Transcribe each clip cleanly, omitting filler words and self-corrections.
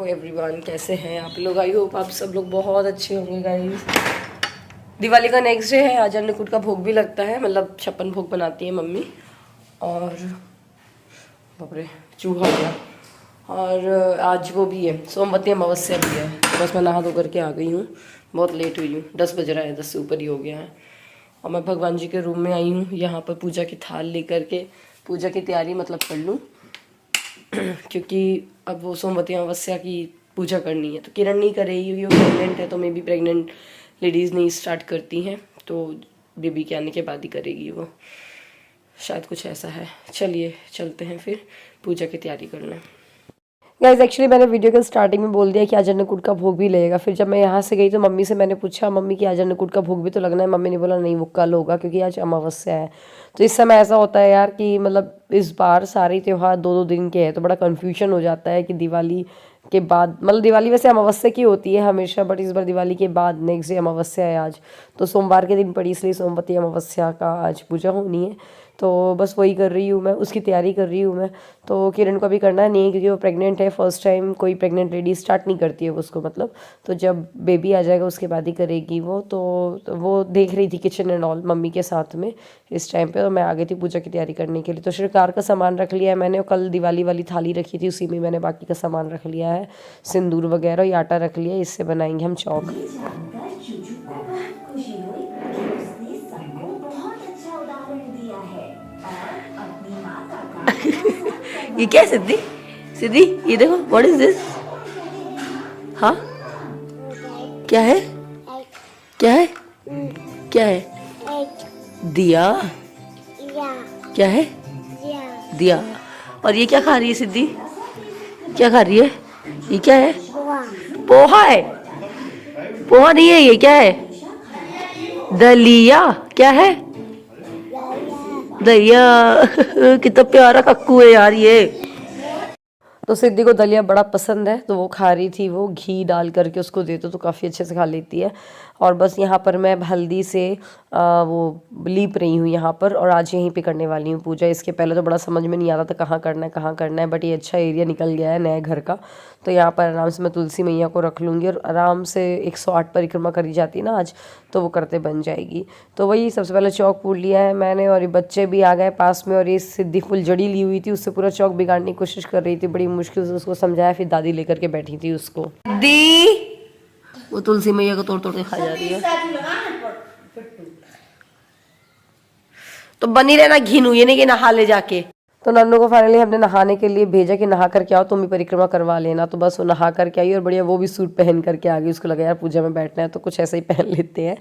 Everyone, कैसे हैं आप लोग? आई होप आप सब लोग बहुत अच्छे होंगे गाइस। दिवाली का नेक्स्ट डे है, आज अन्नकूट का भोग भी लगता है, मतलब 56 भोग बनाती है मम्मी। और बाप रे चूहा हो गया। और आज वो भी है, सोमवती अमावस्या भी है। तो बस मैं नहा धो करके आ गई हूँ, बहुत लेट हुई हूँ, 10 बज रहा है, 10 से ऊपर ही हो गया है। और मैं भगवान जी के रूम में आई हूँ, यहाँ पर पूजा की थाल लेकर के पूजा की तैयारी मतलब कर लूँ क्योंकि अब वो सोमवती अमावस्या की पूजा करनी है। तो किरण नहीं कर रही, क्योंकि वो प्रेग्नेंट है, तो मे बी प्रेग्नेंट लेडीज़ नहीं स्टार्ट करती हैं, तो बेबी के आने के बाद ही करेगी वो, शायद कुछ ऐसा है। चलिए चलते हैं फिर पूजा की तैयारी करने। गाइज एक्चुअली मैंने वीडियो के स्टार्टिंग में बोल दिया कि आज अन्नकूट का भोग भी लगेगा। फिर जब मैं यहाँ से गई तो मम्मी से मैंने पूछा, मम्मी कि आज अन्नकूट का भोग भी तो लगना है। मम्मी ने बोला नहीं, वो कल होगा क्योंकि आज अमावस्या है। तो इस समय ऐसा होता है यार कि मतलब इस बार सारे त्यौहार 2-2 दिन के हैं, तो बड़ा कन्फ्यूजन हो जाता है कि दिवाली के बाद, मतलब दिवाली वैसे अमावस्या की होती है हमेशा, बट इस बार दिवाली के बाद नेक्स्ट डे अमावस्या है आज, तो सोमवार के दिन पड़ी, इसलिए सोमवती अमावस्या का आज पूजा होनी है। तो बस वही कर रही हूँ मैं, उसकी तैयारी कर रही हूँ मैं। तो किरण को अभी करना नहीं है क्योंकि वो प्रेग्नेंट है, फर्स्ट टाइम कोई प्रेग्नेंट लेडी स्टार्ट नहीं करती है उसको, मतलब तो जब बेबी आ जाएगा उसके बाद ही करेगी वो। तो वो देख रही थी किचन एंड ऑल मम्मी के साथ में इस टाइम पे, तो मैं आ गई थी पूजा की तैयारी करने के लिए। तो श्रृंगार का सामान रख लिया है मैंने, और कल दिवाली वाली थाली रखी थी, उसी में मैंने बाकी का सामान रख लिया है, सिंदूर वगैरह, ये आटा रख लिया, इससे बनाएंगे हम चौक। ये क्या है सिद्धि? सिद्धि ये देखो, व्हाट इज दिस? हाँ क्या है? क्या है? क्या है? दिया। क्या है? दिया। और ये क्या खा रही है सिद्धि? क्या खा रही है? ये क्या है? पोहा है? पोहा नहीं है, ये क्या है? दलिया। क्या है? दलिया। कितना प्यारा कक्कू है यार ये। तो सिद्धि को दलिया बड़ा पसंद है, तो वो खा रही थी। वो घी डाल करके उसको दे दो तो काफ़ी अच्छे से खा लेती है। और बस यहाँ पर मैं हल्दी से वो लीप रही हूँ यहाँ पर, और आज यहीं पे करने वाली हूँ पूजा। इसके पहले तो बड़ा समझ में नहीं आता था कहाँ करना है, बट ये अच्छा एरिया निकल गया है नए घर का, तो यहाँ पर आराम से मैं तुलसी मैया को रख लूँगी, और आराम से 108 परिक्रमा करी जाती है ना आज, तो वो करते बन जाएगी। तो वही सबसे पहले चौक पूर लिया है मैंने, और ये बच्चे भी आ गए पास में, और ये सिद्धि फुल जड़ी ली हुई थी, उससे पूरा चौक बिगाड़ने की कोशिश कर रही थी, बड़ी मुश्किल से उसको समझाया, फिर दादी लेकर के बैठी थी उसको। दी वो तुलसी मैया को तोड़ तोड़ के खा जा रही है। तो बनी रहना घिनू, ये नहीं कि नहा ले जाके। तो नन्नू को फाइनली हमने नहाने के लिए भेजा कि नहा करके आओ, तुम भी परिक्रमा करवा लेना। तो बस वो नहा करके आई, और बढ़िया वो भी सूट पहन करके आ गई। उसको लगा यार पूजा में बैठना है तो कुछ ऐसा ही पहन लेते हैं।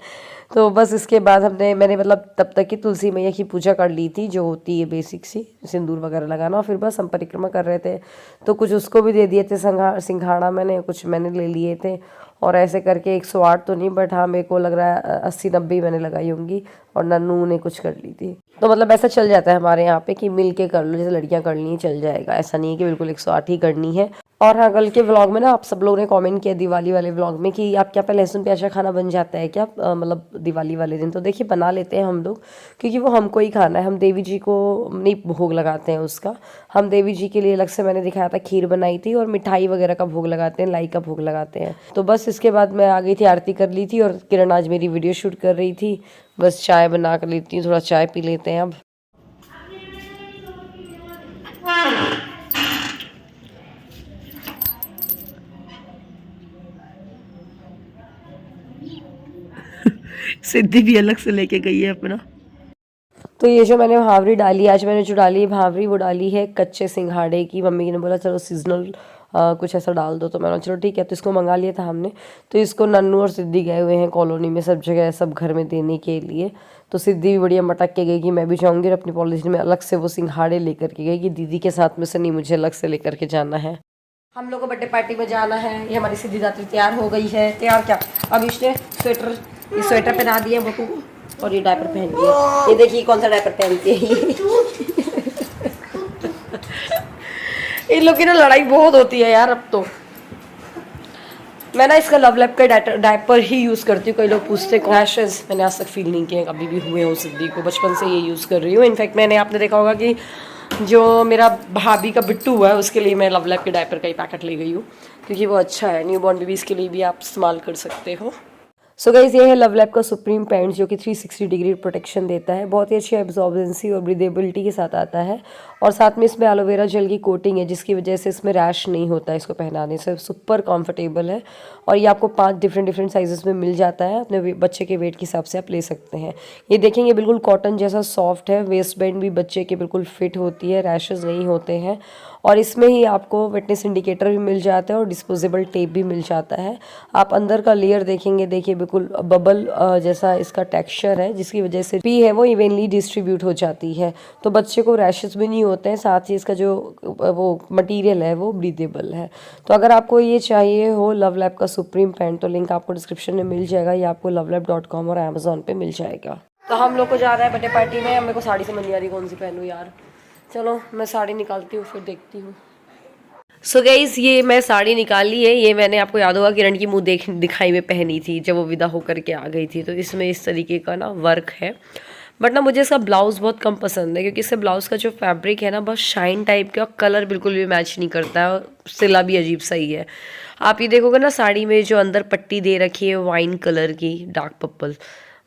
तो बस इसके बाद मैंने मतलब तब तक की तुलसी मैया की पूजा कर ली थी, जो होती है बेसिक सी, सिंदूर वगैरह लगाना, और फिर बस हम परिक्रमा कर रहे थे। तो कुछ उसको भी दे दिए थे सिंघाड़ा मैंने, कुछ मैंने ले लिए थे, और ऐसे करके 108 तो नहीं, बट हाँ मेरे को लग रहा है 80-90 मैंने लगाई होंगी, और नन्नू ने कुछ कर ली थी। तो मतलब ऐसा चल जाता है हमारे यहाँ पे कि मिल के कर लो, जैसे लड़कियाँ कर ली चल जाएगा, ऐसा नहीं है कि बिल्कुल 108 ही करनी है। और हाँ, कल के व्लॉग में ना आप सब लोगों ने कमेंट किया दिवाली वाले व्लॉग में कि आप क्या पे लहसुन प्याज खाना बन जाता है क्या मतलब दिवाली वाले दिन? तो देखिए बना लेते हैं हम लोग, क्योंकि वो हमको ही खाना है, हम देवी जी को नहीं भोग लगाते हैं उसका। हम देवी जी के लिए अलग से मैंने दिखाया था, खीर बनाई थी, और मिठाई वगैरह का भोग लगाते हैं, लाई का भोग लगाते हैं। तो बस इसके बाद मैं आ गई थी, आरती कर ली थी, और किरण आज मेरी वीडियो शूट कर रही थी। बस चाय बना कर लेती हूँ, थोड़ा चाय पी लेते हैं अब। सिद्धि भी अलग से लेके गई है अपना। तो ये जो मैंने भावरी डाली, आज मैंने जो डाली है भावरी, वो डाली है कच्चे सिंघाड़े की। मम्मी ने बोला चलो सीजनल कुछ ऐसा डाल दो, तो मैंने चलो ठीक है। तो इसको मंगा लिया था हमने। तो इसको नन्नू और सिद्धि गए हुए हैं कॉलोनी में, सब जगह सब घर में देने के लिए। तो सिद्धि भी बढ़िया मटक के गई कि मैं भी जाऊँगी, और अपनी पॉलिथीन में अलग से वो सिंघाड़े लेकर के गई कि दीदी के साथ में से नहीं, मुझे अलग से लेकर के जाना है। हम लोग को बर्थडे पार्टी में जाना है। ये हमारी सिद्धि दात्री तैयार हो गई है। तैयार क्या, अब इसने स्वेटर पहना दिया बकू को, और ये डायपर पहन लिया। ये देखिए कौन सा डायपर पहनती है इन लोग की ना लड़ाई बहुत होती है यार अब तो। मैं ना इसका लव लैब का डायपर ही यूज़ करती हूँ। कई लोग पूछते हैं रैशेज, मैंने आज तक फील नहीं किए कभी भी हुए हो सिद्धि को, बचपन से ये यूज़ कर रही हूँ। इनफैक्ट मैंने आपने देखा होगा कि जो मेरा भाभी का बिट्टू हुआ है उसके लिए मैं लव लैब के डायपर का ही पैकेट ले गई हूँ, क्योंकि वो अच्छा है। न्यूबॉर्न बेबीज़ के लिए भी आप इस्तेमाल कर सकते हो। सो गाइस ये है लव लैब का सुप्रीम पैंट, जो कि 360 डिग्री प्रोटेक्शन देता है। बहुत ही अच्छी एब्जॉर्बेंसी और ब्रीदेबिलिटी के साथ आता है, और साथ में इसमें एलोवेरा जेल की कोटिंग है, जिसकी वजह से इसमें रैश नहीं होता है इसको पहनाने से। सुपर कंफर्टेबल है, और ये आपको 5 डिफरेंट साइजेस में मिल जाता है। अपने बच्चे के वेट के हिसाब से आप ले सकते हैं। ये देखेंगे बिल्कुल कॉटन जैसा सॉफ्ट है, वेस्ट बैंड भी बच्चे के बिल्कुल फिट होती है, रैशेज नहीं होते हैं। और इसमें ही आपको वेटनेस इंडिकेटर भी मिल जाता है और डिस्पोजेबल टेप भी मिल जाता है। आप अंदर का लेयर देखेंगे, देखिए बिल्कुल बबल जैसा इसका टेक्सचर है, जिसकी वजह से पी है वो इवनली डिस्ट्रीब्यूट हो जाती है, तो बच्चे को रैशेस भी नहीं होते हैं। साथ ही इसका जो वो मटेरियल है वो ब्रीदेबल है। तो अगर आपको ये चाहिए हो लव लैब का सुप्रीम पैंट, तो लिंक आपको डिस्क्रिप्शन में मिल जाएगा, या आपको lovelab.com और अमेजोन पे मिल जाएगा। तो हम लोग को जा रहा है बर्थडे पार्टी में। मेरे को साड़ी समझ नहीं आ रही कौन सी पहनूं यार। चलो मैं साड़ी निकालती हूँ फिर देखती हूँ। सो गाइस ये मैं साड़ी निकाली है। ये मैंने आपको याद होगा किरण की मुंह दिखाई में पहनी थी जब वो विदा होकर के आ गई थी। तो इसमें इस तरीके का ना वर्क है, बट ना मुझे इसका ब्लाउज़ बहुत कम पसंद है, क्योंकि इससे ब्लाउज़ का जो फैब्रिक है ना बहुत शाइन टाइप का, कलर बिल्कुल भी मैच नहीं करता है, और सिला भी अजीब सा ही है। आप ये देखोगे ना साड़ी में जो अंदर पट्टी दे रखी है वाइन कलर की, डार्क पर्पल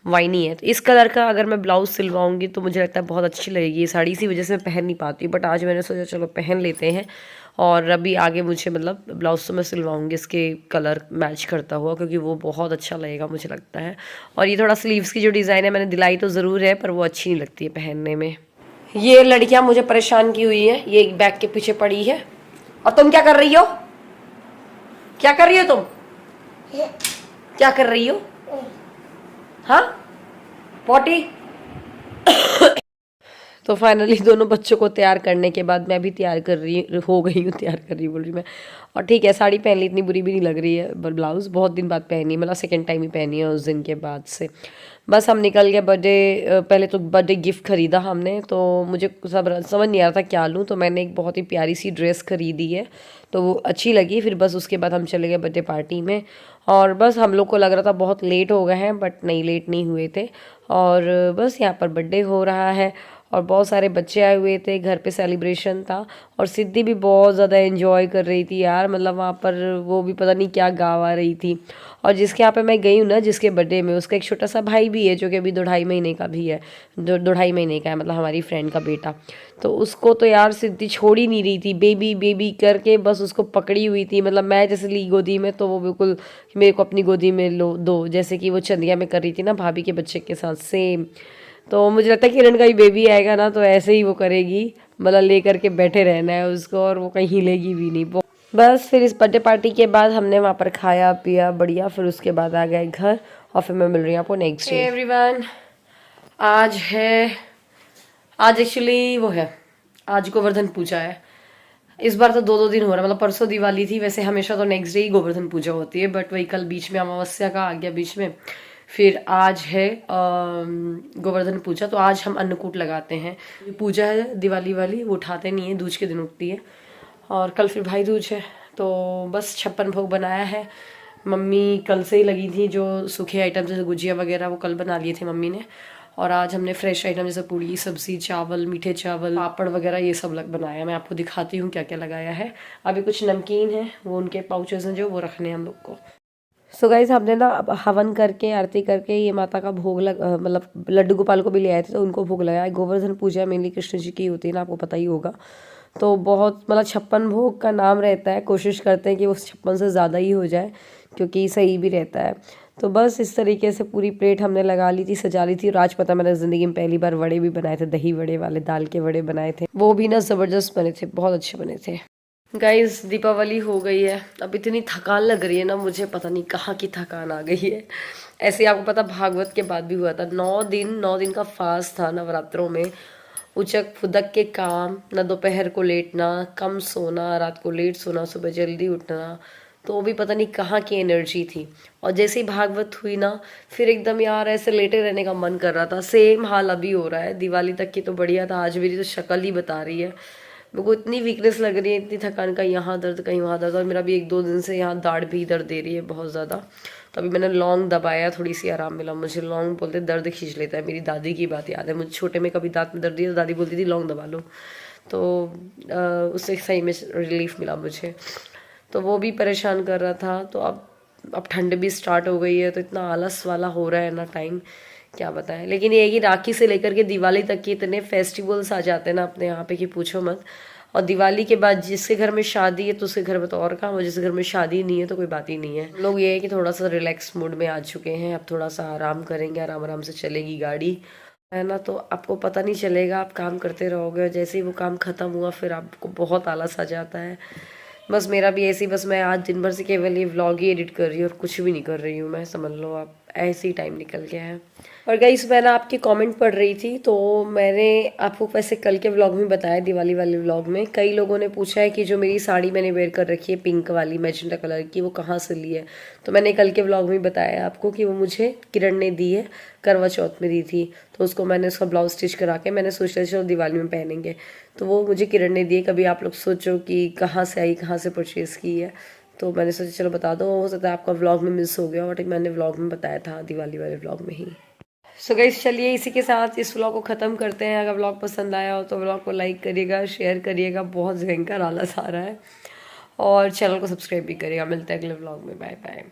वाइनी है, तो इस कलर का अगर मैं ब्लाउज़ सिलवाऊंगी तो मुझे लगता है बहुत अच्छी लगेगी ये साड़ी। इसी वजह से मैं पहन नहीं पाती हूँ, बट आज मैंने सोचा चलो पहन लेते हैं। और अभी आगे मुझे मतलब ब्लाउज़ तो मैं सिलवाऊंगी इसके कलर मैच करता हुआ, क्योंकि वो बहुत अच्छा लगेगा मुझे लगता है। और ये थोड़ा स्लीव्स की जो डिज़ाइन है मैंने दिलाई तो ज़रूर है, पर वो अच्छी नहीं लगती है पहनने में। ये लड़कियां मुझे परेशान की हुई है, ये एक बैग के पीछे पड़ी है। और तुम क्या कर रही हो? क्या कर रही हो तुम? क्या कर रही हो? हाँ पॉटी। तो फाइनली दोनों बच्चों को तैयार करने के बाद मैं भी तैयार कर रही हो गई हूँ, तैयार कर रही बोल रही मैं। और ठीक है, साड़ी पहन ली, इतनी बुरी भी नहीं लग रही है, पर ब्लाउज़ बहुत दिन बाद पहनी, मतलब सेकंड टाइम ही पहनी है उस दिन के बाद से। बस हम निकल गए बर्थडे। पहले तो बर्थडे गिफ्ट ख़रीदा हमने, तो मुझे समझ नहीं आ रहा था क्या लूँ, तो मैंने एक बहुत ही प्यारी सी ड्रेस ख़रीदी है, तो वो अच्छी लगी। फिर बस उसके बाद हम चले गए बर्थडे पार्टी में, और बस हम लोग को लग रहा था बहुत लेट हो गए हैं, बट नहीं, लेट नहीं हुए थे। और बस यहाँ पर बर्थडे हो रहा है, और बहुत सारे बच्चे आए हुए थे, घर पे सेलिब्रेशन था, और सिद्धि भी बहुत ज़्यादा एंजॉय कर रही थी यार। मतलब वहाँ पर वो भी पता नहीं क्या गा रही थी। और जिसके यहाँ पे मैं गई हूँ ना, जिसके बर्थडे में, उसका एक छोटा सा भाई भी है, जो कि अभी 2-2.5 महीने का भी है, जो 2-2.5 महीने का है, मतलब हमारी फ्रेंड का बेटा। तो उसको तो यार सिद्धि छोड़ ही नहीं रही थी, बेबी बेबी करके बस उसको पकड़ी हुई थी। मतलब मैं जैसे ली गोदी में, तो वो बिल्कुल मेरे को अपनी गोदी में लो दो, जैसे कि वो चंदिया में कर रही थी ना भाभी के बच्चे के साथ, सेम। तो मुझे लगता है किरण का ही बेबी आएगा ना, तो ऐसे ही वो करेगी, मतलब ले करके बैठे रहना है उसको, और वो कहीं हिलेगी भी नहीं। बस फिर इस बर्थडे पार्टी के बाद हमने वहाँ पर खाया पिया बढ़िया, फिर उसके बाद आ गए घर, और फिर मैं मिल रही हूँ आपको नेक्स्ट डे। एवरीवन, आज एक्चुअली वो है, आज गोवर्धन पूजा है। इस बार तो 2-2 दिन हो रहा है, मतलब परसों दिवाली थी, वैसे हमेशा तो नेक्स्ट डे ही गोवर्धन पूजा होती है, बट वही कल बीच में अमावस्या का आ गया बीच में। फिर आज है गोवर्धन पूजा, तो आज हम अन्नकूट लगाते हैं। पूजा है दिवाली वाली, वो उठाते नहीं है, दूज के दिन उठती है, और कल फिर भाई दूज है। तो बस 56 भोग बनाया है। मम्मी कल से ही लगी थी, जो सूखे आइटम जैसे गुजिया वगैरह वो कल बना लिए थे मम्मी ने, और आज हमने फ्रेश आइटम जैसे पूड़ी सब्जी चावल मीठे चावल पापड़ वगैरह ये सब बनाया। मैं आपको दिखाती हूँ क्या क्या लगाया है। अभी कुछ नमकीन है, वो उनके पाउचेज हैं जो वो रखने हैं हम लोग को। सो गाइज हमने ना हवन करके आरती करके ये माता का भोग मतलब लड्डू गोपाल को भी ले आए थे, तो उनको भोग लगाया। गोवर्धन पूजा मेनली कृष्ण जी की होती है ना, आपको पता ही होगा। तो बहुत मतलब 56 भोग का नाम रहता है, कोशिश करते हैं कि वो 56 से ज़्यादा ही हो जाए, क्योंकि सही भी रहता है। तो बस इस तरीके से पूरी प्लेट हमने लगा ली थी, सजा ली थी। और आज पता मैंने ज़िंदगी में पहली बार वड़े भी बनाए थे, दही वड़े वाले, दाल के वड़े बनाए थे, वो भी ना ज़बरदस्त बने थे, बहुत अच्छे बने थे। गाइस दीपावली हो गई है, अब इतनी थकान लग रही है ना मुझे, पता नहीं कहाँ की थकान आ गई है। ऐसे आपको पता भागवत के बाद भी हुआ था, 9 दिन का फास्ट था नवरात्रों में। उचक फुदक के काम, ना दोपहर को लेटना, कम सोना, रात को लेट सोना, सुबह जल्दी उठना, तो भी पता नहीं कहाँ की एनर्जी थी। और जैसे ही भागवत हुई ना, फिर एकदम यार ऐसे लेटे रहने का मन कर रहा था। सेम हाल अभी हो रहा है, दिवाली तक की तो बढ़िया था, आज मेरी तो शक्ल ही बता रही है। मेरे को इतनी वीकनेस लग रही है, इतनी थकान, का यहाँ दर्द कहीं वहाँ दर्द, और मेरा भी 1-2 दिन से यहाँ दाढ़ भी दर्द दे रही है बहुत ज़्यादा। तो अभी मैंने लौंग दबाया, थोड़ी सी आराम मिला मुझे। लौंग बोलते दर्द खींच लेता है, मेरी दादी की बात याद है मुझे, छोटे में कभी दांत में दर्द दिया तो दादी बोलती थी लौंग दबा लो, तो उससे सही में रिलीफ मिला मुझे। तो वो भी परेशान कर रहा था। तो अब ठंड भी स्टार्ट हो गई है, तो इतना आलस वाला हो रहा है ना टाइम, क्या बताएं। लेकिन ये है कि राखी से लेकर के दिवाली तक के इतने फेस्टिवल्स आ जाते हैं ना अपने यहाँ पे कि पूछो मत। और दिवाली के बाद जिसके घर में शादी है तो उसके घर में तो और काम, और जिसके घर में शादी नहीं है तो कोई बात ही नहीं है। लोग ये है कि थोड़ा सा रिलैक्स मूड में आ चुके हैं, अब थोड़ा सा आराम करेंगे, आराम आराम से चलेगी गाड़ी, है ना। तो आपको पता नहीं चलेगा, आप काम करते रहोगे, जैसे ही वो काम खत्म हुआ फिर आपको बहुत आलस आ जाता है। बस मेरा भी ऐसे ही, बस मैं आज दिन भर से केवल ये व्लॉग ही एडिट कर रही हूँ और कुछ भी नहीं कर रही हूँ मैं, समझ लो आप, ऐसे ही टाइम निकल गया है। और गाइस मैं ना आपकी कमेंट पढ़ रही थी, तो मैंने आपको वैसे कल के व्लॉग में बताया, दिवाली वाले व्लॉग में कई लोगों ने पूछा है कि जो मेरी साड़ी मैंने वेयर कर रखी है पिंक वाली मैजेंटा कलर की, वो कहाँ से ली है। तो मैंने कल के व्लॉग में बताया आपको कि वो मुझे किरण ने दी है, करवा चौथ में दी थी। तो उसको मैंने उसका ब्लाउज स्टिच करा के मैंने सोचा चलो दिवाली में पहनेंगे, तो वो मुझे किरण ने दी है। कभी आप लोग सोचो कि कहाँ से आई, कहाँ से परचेज़ की है, तो मैंने सोचा चलो बता दो, हो सकता है आपका व्लॉग में मिस हो गया, बट मैंने व्लॉग में बताया था, दिवाली वाले व्लॉग में ही। सो गाइस चलिए इसी के साथ इस व्लॉग को ख़त्म करते हैं। अगर व्लॉग पसंद आया हो तो व्लॉग को लाइक करिएगा, शेयर करिएगा, बहुत भयंकर आलस आ रहा है, और चैनल को सब्सक्राइब भी करिएगा। मिलते हैं अगले व्लॉग में, बाय बाय।